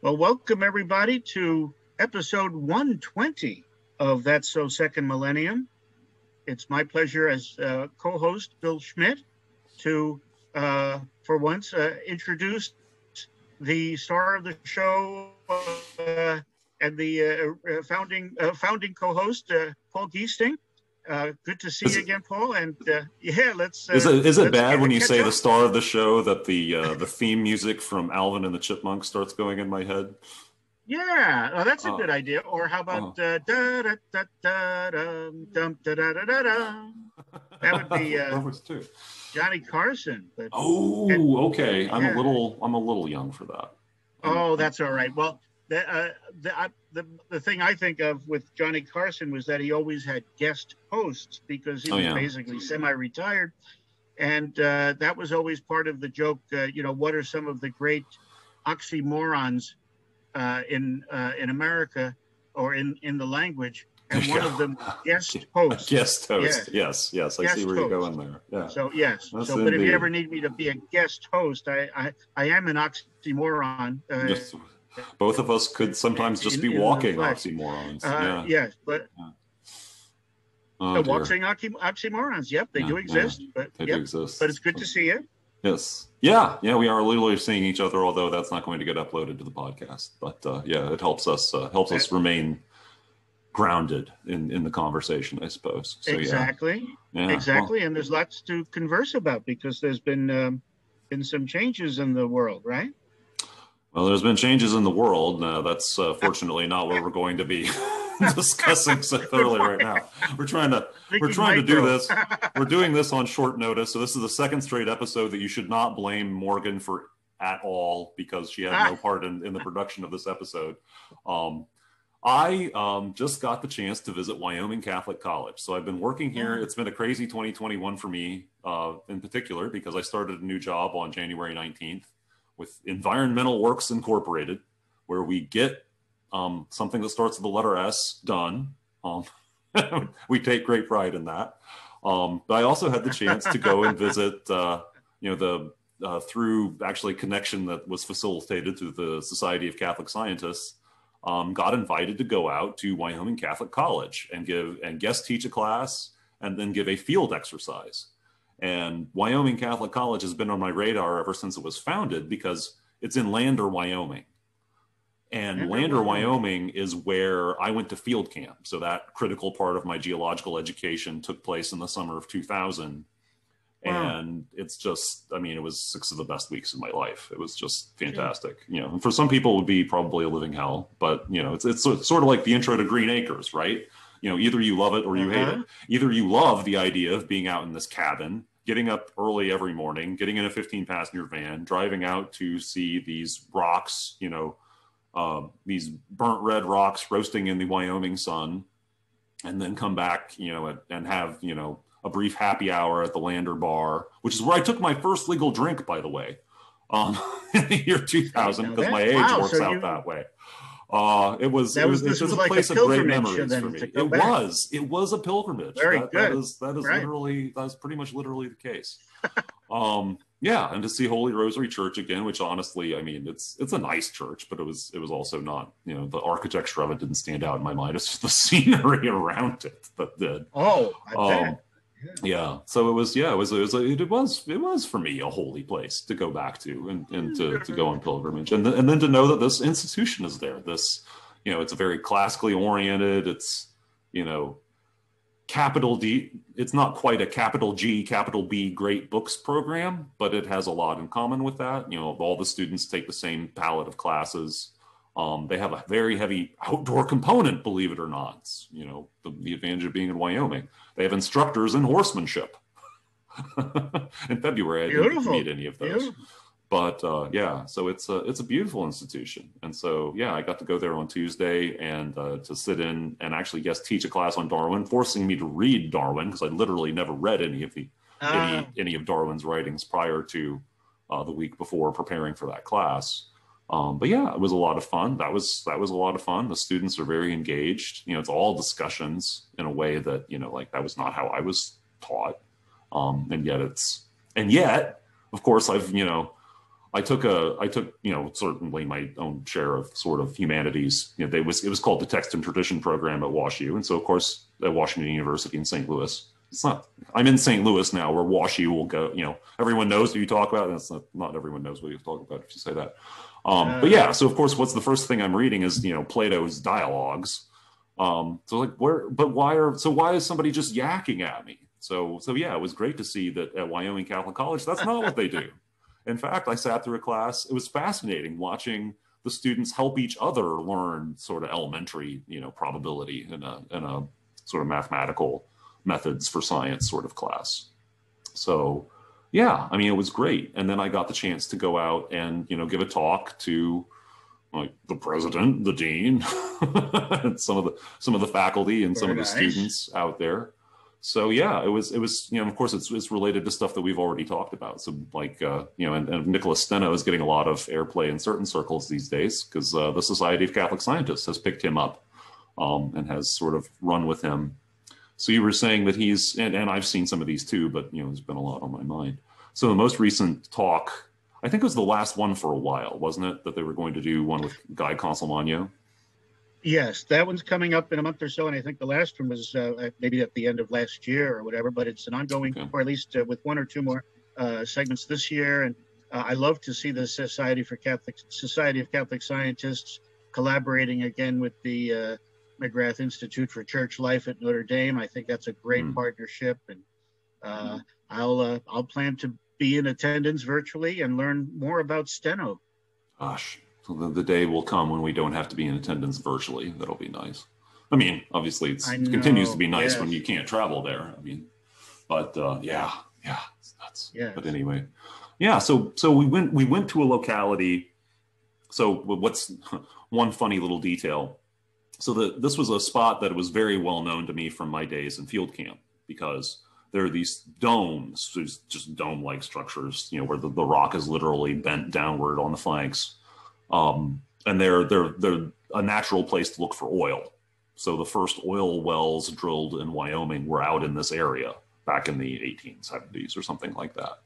Well, welcome everybody to episode 120 of That's So Second Millennium. It's my pleasure as co-host Bill Schmidt to, for once, introduce the star of the show and the founding co-host, Paul Giesting. Good to see you again, Paul. And yeah, is it bad when you say up. the star of the show that the theme music from Alvin and the Chipmunks starts going in my head? Yeah, that's a good idea. Or how about da da da da da da da da da da? That would be Johnny Carson. But, okay. I'm a little young for that. Oh, that's all right. Well, the thing I think of with Johnny Carson was that he always had guest hosts because he was basically semi-retired, and that was always part of the joke. What are some of the great oxymorons in America or in the language? And one of them, guest host. Guest host. Yes. I see where you're going there. Yeah. So yes. But if you ever need me to be a guest host, I am an oxymoron. Yes. Both of us could sometimes just be walking oxymorons. Yes, but walking oxymorons. Yep, they do exist. They do exist. But it's good to see you. Yes. Yeah. We are literally seeing each other, although that's not going to get uploaded to the podcast. But it helps us remain grounded in the conversation, I suppose. So, exactly. Well, and there's lots to converse about because there's been some changes in the world, right? Well, there's been changes in the world. That's fortunately not what we're going to be discussing so thoroughly right now. We're trying to do this. We're doing this on short notice. So this is the second straight episode that you should not blame Morgan for at all because she had no part in the production of this episode. I just got the chance to visit Wyoming Catholic College. So I've been working here. It's been a crazy 2021 for me in particular because I started a new job on January 19th. With Environmental Works Incorporated, where we get something that starts with the letter S done. We take great pride in that. But I also had the chance to go and visit, through actually connection that was facilitated through the Society of Catholic Scientists, got invited to go out to Wyoming Catholic College and guest teach a class and then give a field exercise. And Wyoming Catholic College has been on my radar ever since it was founded because it's in Lander, Wyoming. And Lander, Wyoming is where I went to field camp. So that critical part of my geological education took place in the summer of 2000. Wow. And it's just, it was 6 of the best weeks of my life. It was just fantastic. And for some people it would be probably a living hell, but it's sort of like the intro to Green Acres, right? Either you love it or you hate it. Either you love the idea of being out in this cabin, getting up early every morning, getting in a 15-passenger van, driving out to see these rocks, these burnt red rocks roasting in the Wyoming sun, and then come back, and have, a brief happy hour at the Lander Bar, which is where I took my first legal drink, by the way, in the year 2000, because my age works out that way. It was a place of great memories for me. It was a pilgrimage. That is pretty much literally the case. And to see Holy Rosary Church again, which honestly, it's a nice church, but it was also not, the architecture of it didn't stand out in my mind. It's just the scenery around it that did. Oh, I bet. Yeah. So it was for me a holy place to go back to and to go on pilgrimage and then to know that this institution is there. This, it's a very classically oriented. It's, capital D. It's not quite a capital G, capital B great books program, but it has a lot in common with that. All the students take the same palette of classes. They have a very heavy outdoor component, believe it or not. It's, the advantage of being in Wyoming. They have instructors in horsemanship. In February, I didn't meet any of those. Beautiful. But so it's a beautiful institution. And so, I got to go there on Tuesday and to sit in and actually teach a class on Darwin, forcing me to read Darwin because I literally never read any of Darwin's writings prior to the week before preparing for that class. It was a lot of fun. That was a lot of fun. The students are very engaged. It's all discussions in a way that, that was not how I was taught. And yet, of course, I've, I took certainly my own share of sort of humanities. It was called the Text and Tradition program at WashU, and so of course at Washington University in St. Louis. I'm in St. Louis now, where WashU will go. Everyone knows what you talk about. And not everyone knows what you talk about if you say that. But yeah, so of course, what's the first thing I'm reading is Plato's dialogues. Why is somebody just yakking at me? So yeah, it was great to see that at Wyoming Catholic College, that's not what they do. In fact, I sat through a class. It was fascinating watching the students help each other learn sort of elementary, probability in a sort of mathematical methods for science sort of class. So yeah, I mean, it was great. And then I got the chance to go out and, give a talk to like the president, the dean, and some of the faculty and some of the students out there. So yeah, it was, of course it's related to stuff that we've already talked about. So like, and Nicolaus Steno is getting a lot of airplay in certain circles these days because the Society of Catholic Scientists has picked him up and has sort of run with him. So you were saying that he's, and I've seen some of these too, but there's been a lot on my mind. So the most recent talk, I think it was the last one for a while, wasn't it? That they were going to do one with Guy Consolmagno. Yes, that one's coming up in a month or so, and I think the last one was maybe at the end of last year or whatever. But it's an ongoing, or at least with one or two more segments this year. And I love to see the Society of Catholic Scientists collaborating again with the McGrath Institute for Church Life at Notre Dame. I think that's a great partnership, and I'll plan to be in attendance virtually and learn more about Steno. Gosh. So the day will come when we don't have to be in attendance virtually. That'll be nice. I mean, obviously it continues to be nice when you can't travel there. I mean, but yeah, it's nuts. Yes. But anyway, yeah. So we went to a locality. So what's one funny little detail? So this was a spot that was very well known to me from my days in field camp because there are these domes, just dome-like structures, where the rock is literally bent downward on the flanks. And they're a natural place to look for oil. So the first oil wells drilled in Wyoming were out in this area back in the 1870s or something like that.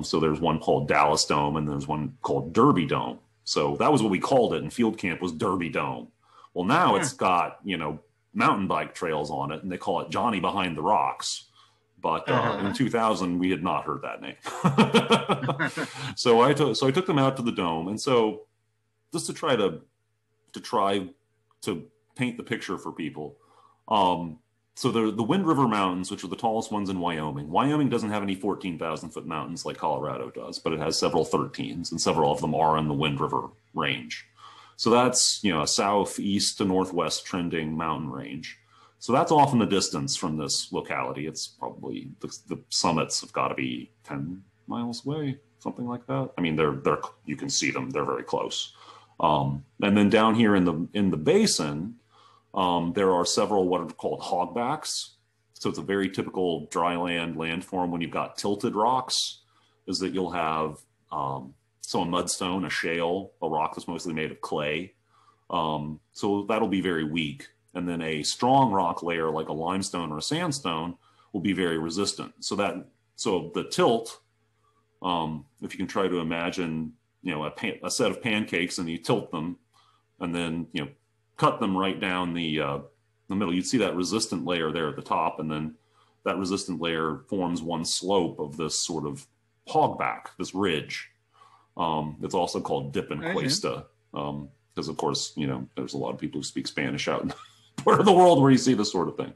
So there's one called Dallas Dome and there's one called Derby Dome. So that was what we called it in field camp, was Derby Dome. Well, now it's got, mountain bike trails on it and they call it Johnny Behind the Rocks. But in 2000, we had not heard that name. So I took them out to the dome, and so just to try to paint the picture for people. So the Wind River Mountains, which are the tallest ones in Wyoming. Wyoming doesn't have any 14,000-foot mountains like Colorado does, but it has several 13s, and several of them are in the Wind River range. So that's a southeast to northwest trending mountain range. So that's off in the distance from this locality. It's probably the summits have got to be 10 miles away, something like that. I mean, they're you can see them; they're very close. And then down here in the basin, there are several what are called hogbacks. So it's a very typical dryland landform when you've got tilted rocks. Is that you'll have a mudstone, a shale, a rock that's mostly made of clay. So that'll be very weak. And then a strong rock layer like a limestone or a sandstone will be very resistant. So the tilt, if you can try to imagine, a set of pancakes and you tilt them and then, cut them right down the middle, you'd see that resistant layer there at the top. And then that resistant layer forms one slope of this sort of hogback, this ridge. It's also called dip and cuesta. Because of course, there's a lot of people who speak Spanish out in part of the world where you see this sort of thing.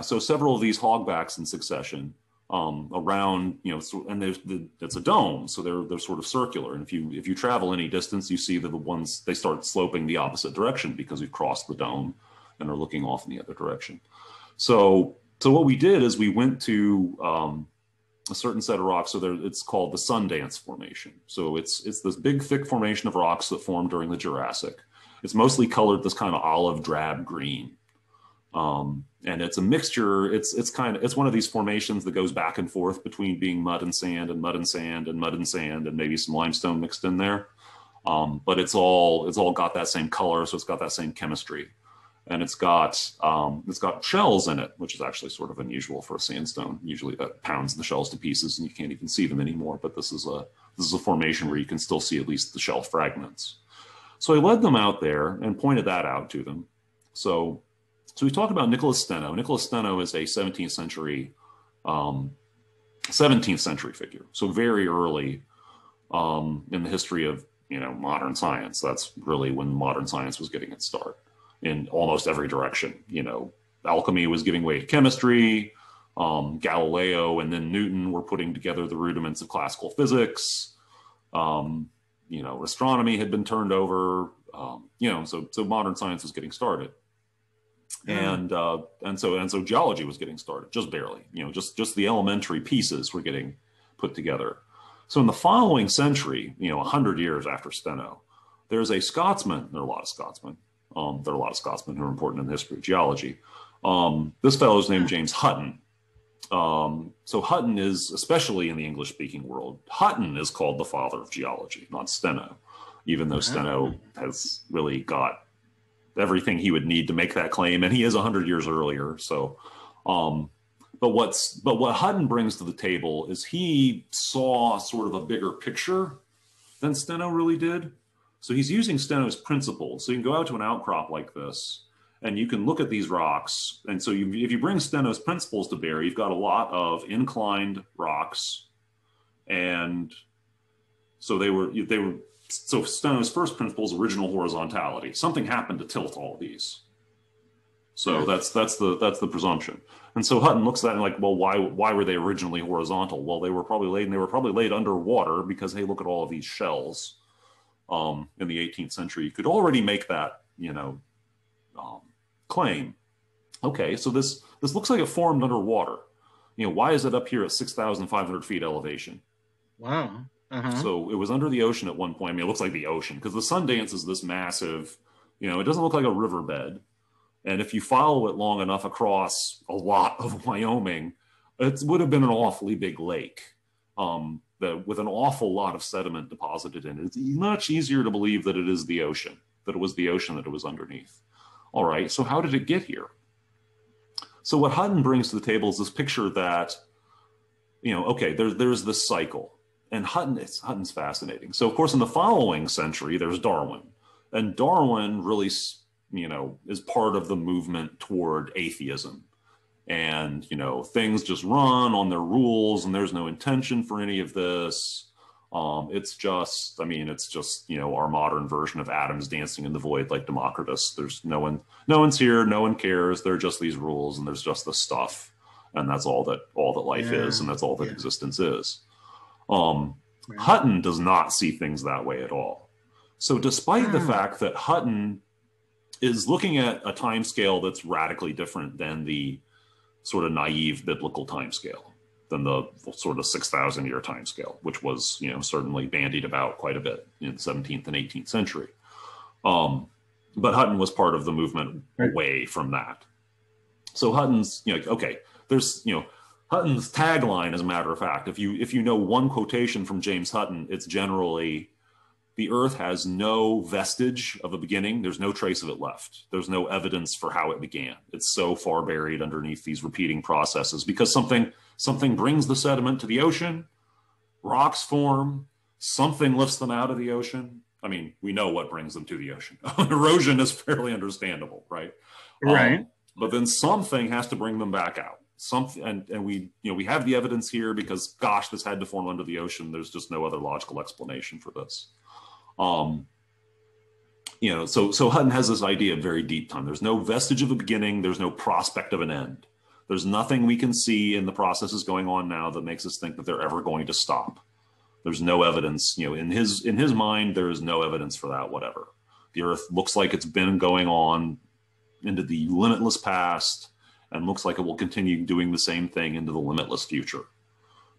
So several of these hogbacks in succession around, and it's a dome, so they're sort of circular. And if you travel any distance, you see that the ones, they start sloping the opposite direction because we've crossed the dome and are looking off in the other direction. So what we did is we went to a certain set of rocks. So it's called the Sundance Formation. So it's this big, thick formation of rocks that formed during the Jurassic. It's mostly colored this kind of olive drab green. And it's a mixture. It's one of these formations that goes back and forth between being mud and sand and mud and sand and mud and sand and maybe some limestone mixed in there. But it's all got that same color. So it's got that same chemistry. and it's got shells in it, which is actually sort of unusual for a sandstone. Usually that pounds the shells to pieces and you can't even see them anymore. But this is a formation where you can still see at least the shell fragments. So I led them out there and pointed that out to them. So we talked about Nicolaus Steno. Nicolaus Steno is a 17th century figure. So very early in the history of modern science. That's really when modern science was getting its start in almost every direction. Alchemy was giving way to chemistry. Galileo and then Newton were putting together the rudiments of classical physics. Astronomy had been turned over. So modern science was getting started. And so geology was getting started, just barely. Just the elementary pieces were getting put together. So in the following century, 100 years after Steno, there's a Scotsman. There are a lot of Scotsmen. There are a lot of Scotsmen who are important in the history of geology. This fellow is named James Hutton. So Hutton is, especially in the English-speaking world, Hutton is called the father of geology, not Steno, even though Steno has really got everything he would need to make that claim, and he is 100 years earlier. So, but what Hutton brings to the table is he saw sort of a bigger picture than Steno really did. So he's using Steno's principles. So you can go out to an outcrop like this, and you can look at these rocks. And so if you bring Steno's principles to bear, you've got a lot of inclined rocks, and so so Steno's first principle is original horizontality. Something happened to tilt all of these. So that's the presumption. And so Hutton looks at it and like, well, why were they originally horizontal? Well, they were probably laid underwater because, hey, look at all of these shells. In the 18th century, you could already make that claim. Okay, so this looks like it formed underwater. Why is it up here at 6,500 feet elevation? Wow. So it was under the ocean at one point. I mean, it looks like the ocean because the Sundance is this massive, it doesn't look like a riverbed. And if you follow it long enough across a lot of Wyoming, it would have been an awfully big lake with an awful lot of sediment deposited in it. It's much easier to believe that it is the ocean, that it was the ocean that it was underneath. All right, so how did it get here? So what Hutton brings to the table is this picture that, okay, there's this cycle. And Hutton's fascinating. So, of course, in the following century, there's Darwin. And Darwin really, is part of the movement toward atheism. And, things just run on their rules and there's no intention for any of this. It's just, our modern version of atoms dancing in the void like Democritus. There's no one's here, no one cares. There are just these rules and there's just this stuff. And that's all that life is, and that's all that existence is. Hutton does not see things that way at all. So despite the fact that Hutton is looking at a time scale that's radically different than the sort of naive biblical time scale, than the sort of 6,000 year time scale, which was, certainly bandied about quite a bit in the 17th and 18th century. But Hutton was part of the movement away from that. So Hutton's, okay, there's, Hutton's tagline, as a matter of fact, if you know one quotation from James Hutton, it's generally, the earth has no vestige of a beginning. There's no trace of it left. There's no evidence for how it began. It's so far buried underneath these repeating processes because something brings the sediment to the ocean, rocks form, something lifts them out of the ocean. I mean, we know what brings them to the ocean. Erosion is fairly understandable, right? Right. But then something has to bring them back out. And we have the evidence here because, gosh, this had to form under the ocean. There's just no other logical explanation for this. So Hutton has this idea of very deep time. There's no vestige of a beginning. There's no prospect of an end. There's nothing we can see in the processes going on now that makes us think that they're ever going to stop. There's no evidence, in his mind, there is no evidence for that, whatever. The earth looks like it's been going on into the limitless past and looks like it will continue doing the same thing into the limitless future.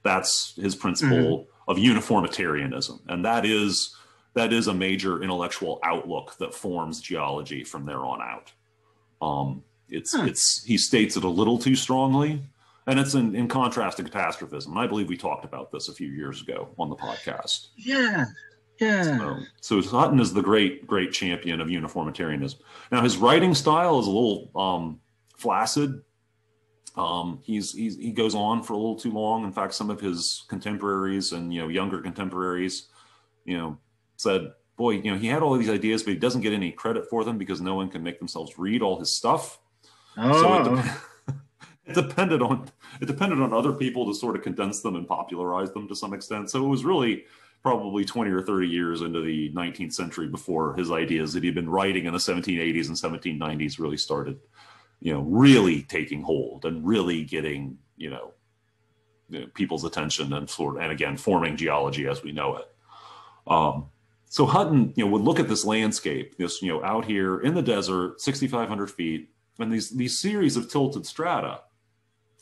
That's his principle of uniformitarianism. And that is a major intellectual outlook that forms geology from there on out. He states it a little too strongly, and it's in contrast to catastrophism. I believe we talked about this a few years ago on the podcast. Yeah. Yeah. So Hutton is the great champion of uniformitarianism. Now his writing style is a little flaccid. He goes on for a little too long. In fact, some of his contemporaries and younger contemporaries, said, boy, he had all of these ideas, but he doesn't get any credit for them because no one can make themselves read all his stuff. So it depended on other people to sort of condense them and popularize them to some extent. So it was really probably 20 or 30 years into the 19th century before his ideas that he'd been writing in the 1780s and 1790s really started, really taking hold and really getting, people's attention and again, forming geology as we know it. So Hutton, would look at this landscape, this, out here in the desert, 6,500 feet, and these series of tilted strata,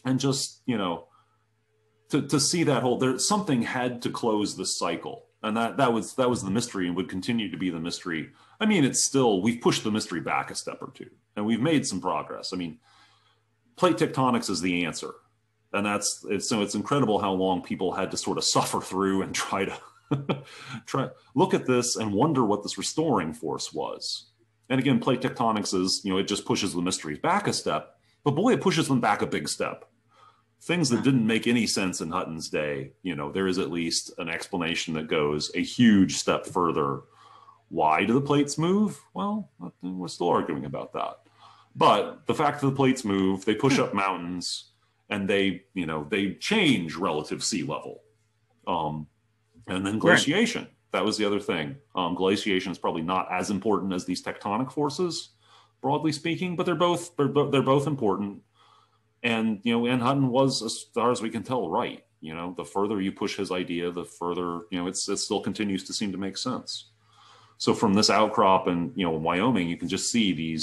and just, to see that whole, something had to close this cycle. And that was the mystery and would continue to be the mystery. I mean, we've pushed the mystery back a step or two and we've made some progress. I mean, plate tectonics is the answer. And it's incredible how long people had to sort of suffer through and try to look at this and wonder what this restoring force was. And again, plate tectonics is, it just pushes the mysteries back a step, but boy, it pushes them back a big step. Things that didn't make any sense in Hutton's day, there is at least an explanation that goes a huge step further. Why do the plates move? Well, we're still arguing about that. But the fact that the plates move, they push up mountains, and they change relative sea level. And then glaciation. Right. That was the other thing. Glaciation is probably not as important as these tectonic forces, broadly speaking, but they're both important. And, and Hutton was, as far as we can tell, right. The further you push his idea, the further, it still continues to seem to make sense. So from this outcrop in, Wyoming, you can just see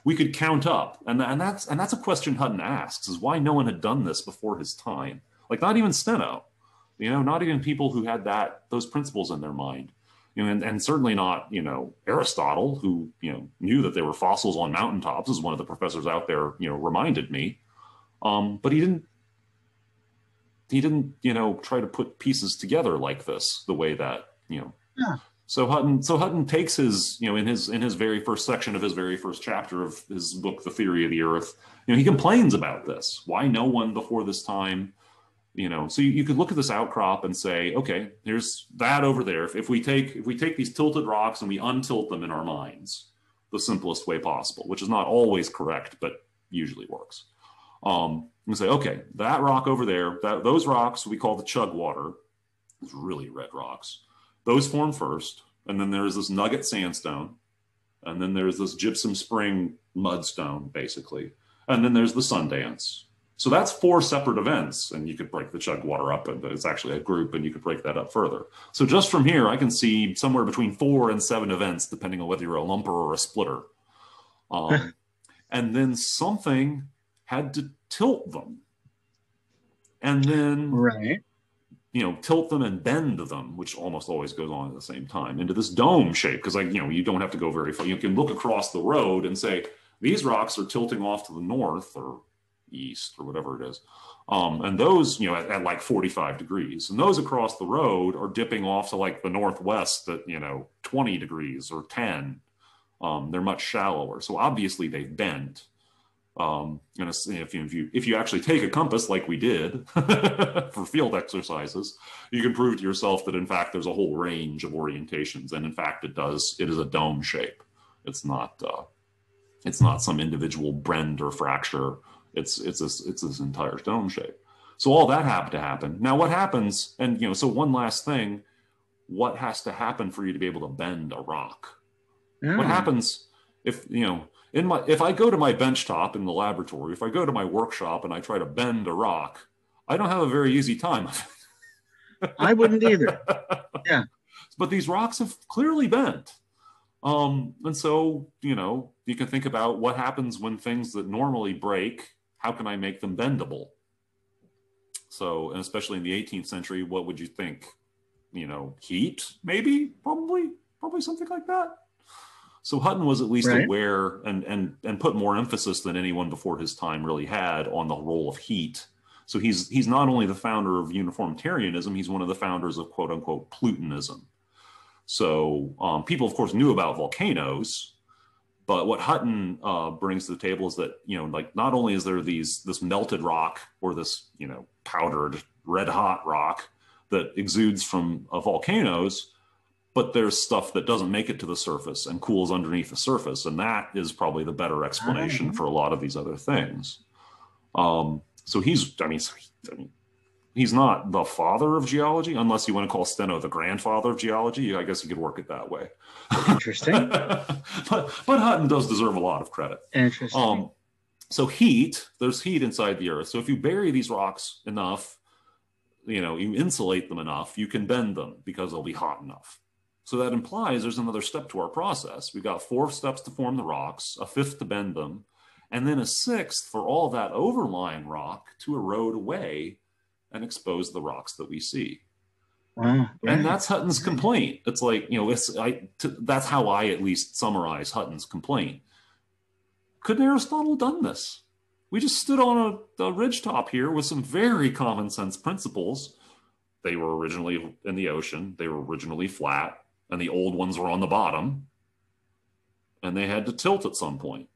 we could count up. And that's a question Hutton asks, is why no one had done this before his time. Like not even Steno, not even people who had those principles in their mind. And certainly not, Aristotle, who, knew that there were fossils on mountaintops, as one of the professors out there, reminded me. But he didn't, try to put pieces together like this, the way that, Yeah. So Hutton takes his, in his very first section of his very first chapter of his book, The Theory of the Earth, he complains about this. Why no one before this time, so you could look at this outcrop and say, okay, there's that over there. If we take these tilted rocks and we untilt them in our minds, the simplest way possible, which is not always correct, but usually works. And say, okay, that rock over there, those rocks we call the chug water, those really red rocks, those form first, and then there's this nugget sandstone, and then there's this gypsum spring mudstone, basically, and then there's the Sundance. So that's 4 separate events, and you could break the chug water up, and it's actually a group, and you could break that up further. So just from here, I can see somewhere between 4 and 7 events, depending on whether you're a lumper or a splitter. And then something had to tilt them, and then tilt them and bend them, which almost always goes on at the same time, into this dome shape. Because you don't have to go very far. You can look across the road and say these rocks are tilting off to the north or east or whatever it is, and those at like 45 degrees, and those across the road are dipping off to like the northwest at 20 degrees or 10. They're much shallower, so obviously they've bent. And if you actually take a compass like we did for field exercises, you can prove to yourself that in fact there's a whole range of orientations, and in fact it is a dome shape. It's not some individual bend or fracture. It's this entire dome shape. So all that had to happen. Now what happens? And so one last thing, what has to happen for you to be able to bend a rock? What happens if if I go to my bench top in the laboratory, if I go to my workshop and I try to bend a rock, I don't have a very easy time. I wouldn't either. Yeah. But these rocks have clearly bent. And so, you can think about what happens when things that normally break, how can I make them bendable? So, and especially in the 18th century, what would you think? Heat, maybe, probably something like that. So Hutton was at least aware and put more emphasis than anyone before his time really had on the role of heat. So he's not only the founder of uniformitarianism, he's one of the founders of quote unquote Plutonism. So people, of course, knew about volcanoes, but what Hutton brings to the table is that, like, not only is there this melted rock or this, powdered red hot rock that exudes from volcanoes, but there's stuff that doesn't make it to the surface and cools underneath the surface. And that is probably the better explanation for a lot of these other things. So he's not the father of geology, unless you want to call Steno the grandfather of geology. I guess you could work it that way. Interesting. but Hutton does deserve a lot of credit. Interesting. So there's heat inside the earth. So if you bury these rocks enough, you insulate them enough, you can bend them because they'll be hot enough. So that implies there's another step to our process. We've got 4 steps to form the rocks, a 5th to bend them, and then a 6th for all that overlying rock to erode away and expose the rocks that we see. Wow. And that's Hutton's complaint. It's like, that's how I at least summarize Hutton's complaint. Couldn't Aristotle have done this? We just stood on a ridgetop here with some very common sense principles. They were originally in the ocean. They were originally flat, and the old ones were on the bottom, and they had to tilt at some point.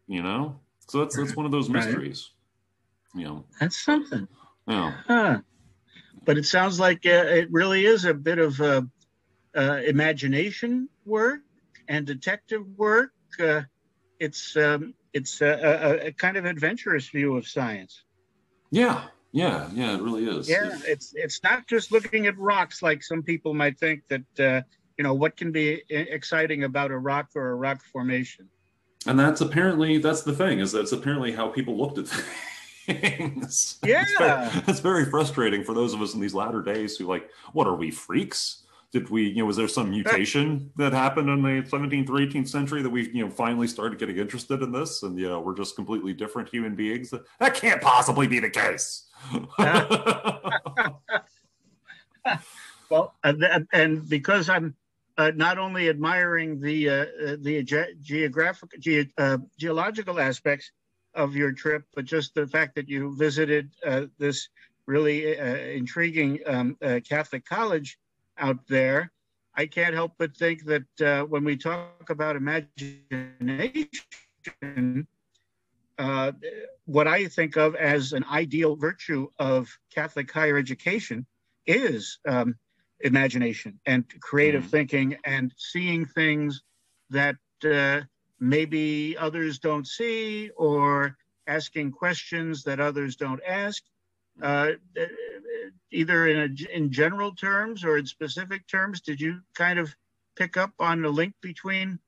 So that's one of those mysteries. That's something. Yeah. Huh. But it sounds like it really is a bit of imagination work and detective work. It's a kind of adventurous view of science. Yeah, it really is. Yeah, it's not just looking at rocks like some people might think that, what can be exciting about a rock or a rock formation. And that's the thing, is that's apparently how people looked at things. Yeah. It's very frustrating for those of us in these latter days who, like, what are we, freaks? Did we, was there some mutation that happened in the 17th or 18th century that we, finally started getting interested in this? And, we're just completely different human beings. That can't possibly be the case. Well, and because I'm not only admiring the geological aspects of your trip, but just the fact that you visited this really intriguing Catholic college out there, I can't help but think that when we talk about imagination, what I think of as an ideal virtue of Catholic higher education is imagination and creative thinking and seeing things that maybe others don't see, or asking questions that others don't ask, either in general terms or in specific terms. Did you kind of pick up on the link between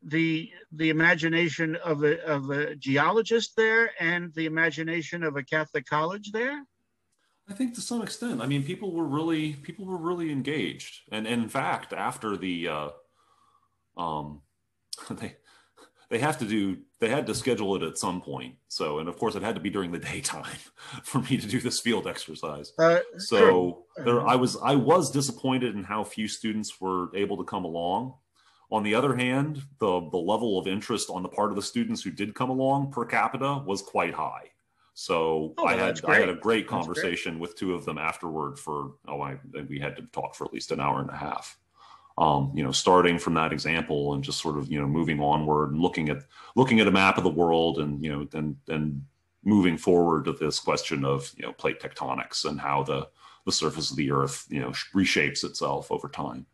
the imagination of a geologist there and the imagination of a Catholic college there? I think to some extent. I mean, people were really engaged, and in fact, after the they had to schedule it at some point. So, and of course, it had to be during the daytime for me to do this field exercise. So I was disappointed in how few students were able to come along. On the other hand, the level of interest on the part of the students who did come along per capita was quite high. So I had a great conversation with 2 of them afterward we had to talk for at least an hour and a half. Starting from that example and just sort of, moving onward and looking at a map of the world and, and moving forward to this question of, plate tectonics and how the surface of the earth, reshapes itself over time.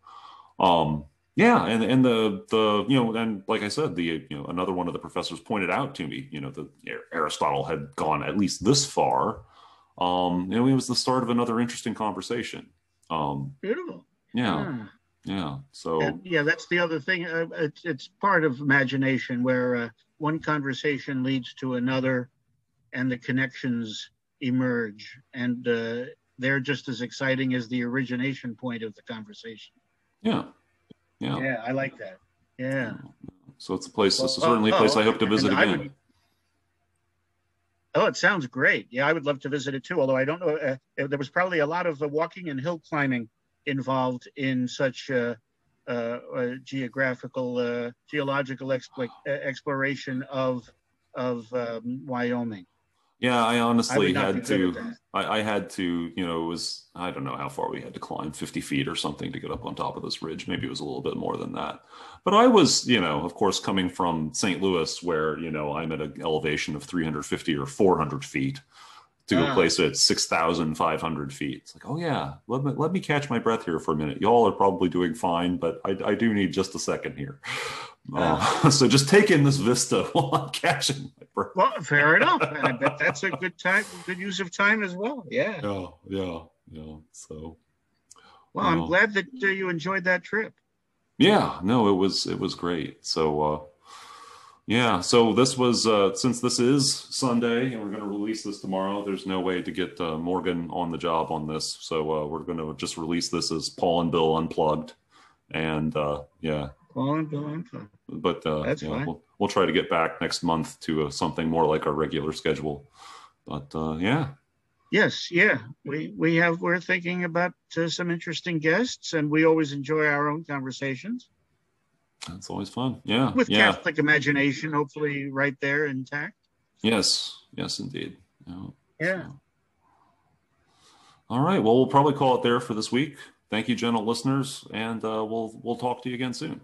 And like I said, another one of the professors pointed out to me, that Aristotle had gone at least this far. It was the start of another interesting conversation. Beautiful. Yeah. Yeah. So that's the other thing. It's part of imagination where one conversation leads to another, and the connections emerge, and they're just as exciting as the origination point of the conversation. Yeah. Yeah, I like that. Yeah. So it's a place. This is certainly a place I hope to visit again. It sounds great. Yeah, I would love to visit it too. Although I don't know, there was probably a lot of walking and hill climbing involved in such geological exploration of Wyoming. Yeah, I honestly not be had good at to. that. I had to. You know, it was, I don't know how far we had to climb, 50 feet or something to get up on top of this ridge. Maybe it was a little bit more than that. But I was, you know, of course, coming from St. Louis, where you know I'm at an elevation of 350 or 400 feet, to a Ah, place at 6,500 feet. It's like, oh yeah, let me catch my breath here for a minute. Y'all are probably doing fine, but I do need just a second here. ah. So just take in this vista while I'm catching my breath. Well, fair enough. And I bet that's a good time, good use of time as well. Yeah. Yeah, yeah, yeah. So, Well, I'm uh, glad that you enjoyed that trip. yeah, no, it was great. So, yeah, so this was since this is Sunday and we're going to release this tomorrow. There's no way to get Morgan on the job on this, so we're going to just release this as Paul and Bill Unplugged, and yeah. But That's yeah, fine. we'll try to get back next month to something more like our regular schedule. But yeah, Yes, yeah. We're thinking about some interesting guests, and we always enjoy our own conversations that's always fun. Yeah, with yeah, Catholic imagination, hopefully right there intact. yes, yes, indeed. Yeah, Yeah. so. All right. Well, we'll probably call it there for this week. Thank you, gentle listeners, and we'll talk to you again soon.